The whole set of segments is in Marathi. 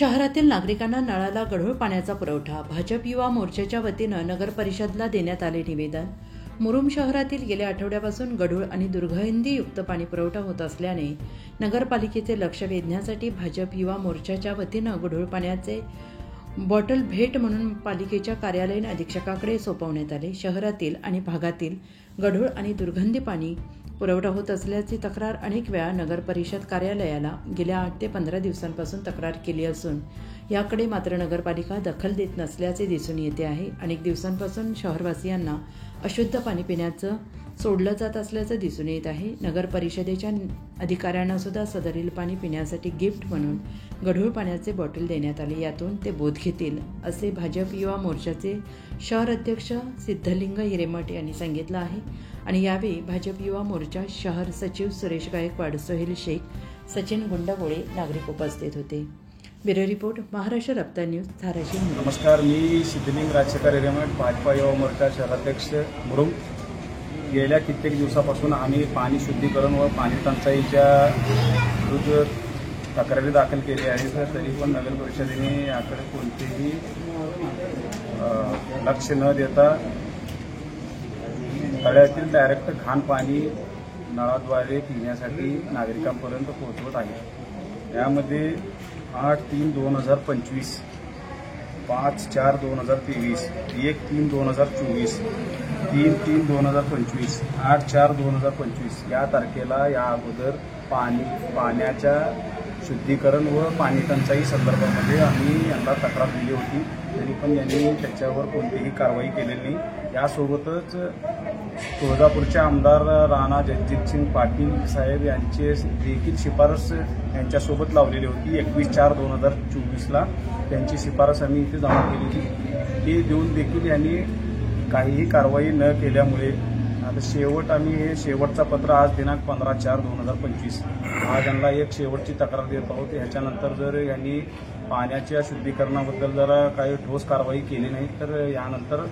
शहरातील नागरिकांना नळाला गढूळ पाण्याचा पुरवठा. भाजप युवा मोर्चाच्या वतीनं नगर परिषदला देण्यात आले निवेदन. मुरुम शहरातील गेल्या आठवड्यापासून गढूळ आणि दुर्गंधीयुक्त पाणी पुरवठा होत असल्याने नगरपालिकेचे लक्ष वेधण्यासाठी भाजप युवा मोर्चाच्या वतीनं गढूळ पाण्याचे बॉटल भेट म्हणून पालिकेच्या कार्यालयीन अधीक्षकाकडे सोपवण्यात आले. शहरातील आणि भागातील गढूळ आणि दुर्गंधी पाणी पुरवठा होत असल्याची तक्रार अनेक वेळा नगर परिषद कार्यालयाला गेल्या 8 ते 15 दिवसांपासून तक्रार केली असून याकडे मात्र नगरपालिका दखल देत नसल्याचे दिसून येते आहे. अनेक दिवसांपासून शहरवासियांना अशुद्ध पाणी पिण्याचं सोडलं जात असल्याचं दिसून येत आहे. नगर परिषदेच्या अधिकाऱ्यांना सुद्धा सदरील पाणी पिण्यासाठी गिफ्ट म्हणून गढूळ पाण्याचे बॉटल देण्यात आले. यातून ते बोध घेतील असे भाजप युवा मोर्चाचे शहर अध्यक्ष सिद्धलिंग हिरेमठ यांनी सांगितलं आहे. आणि यावेळी भाजप युवा मोर्चा शहर सचिव सुरेश गायकवाड, सोहेल शेख, सचिन गुंडगोळे नागरिक उपस्थित होते. ब्युरो रिपोर्ट, महाराष्ट्र रफ्तार न्यूज, धाराशिव. नमस्कार, मी सिद्धलिंग राजशेखर हिरेमठ, भाजपा युवा मोर्चा शहराध्यक्ष मुरुम. गेल्या कित्येक दिवसापासून आम्ही पाणी शुद्धीकरण व पाणी टंचाईच्या विरुद्ध तक्रारी दाखल केली आहे. तरी पण नगर परिषदेने याकडे कोणतेही लक्ष न देता तळ्यातील डायरेक्ट घाण पाणी नळाद्वारे पिण्यासाठी नागरिकांपर्यंत पोहोचवत आहे. यामध्ये 8/3/2025, 5/4/2023, 1/3/2024, 3/3/2025, 8/4/2025 या तारखेला या अगोदर पाण्याच्या शुद्धीकरण व पाणी टंचाई संदर्भामध्ये आम्ही यांना तक्रार दिली होती. तरी पण यांनी त्याच्यावर कोणतीही कारवाई केलेली नाही. यासोबतच तुळजापूरचे आमदार राणा जगजितसिंग पाटील साहेब यांचे देखील शिफारस यांच्यासोबत लावलेली होती. 21/4/2024ला त्यांची शिफारस आम्ही इथे जमा केली होती. ती देऊन देखील यांनी काहीही कारवाई न केल्यामुळे आता हे शेवटचा पत्र आज दिनांक 15/4/2025 आज यांना एक शेवटची तक्रार देत आहोत. ह्याच्यानंतर जर यांनी पाण्याच्या शुद्धीकरणाबद्दल जरा काही ठोस कारवाई केली नाही तर यानंतर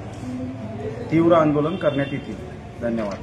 तीव्र आंदोलन करण्यात येतील. धन्यवाद.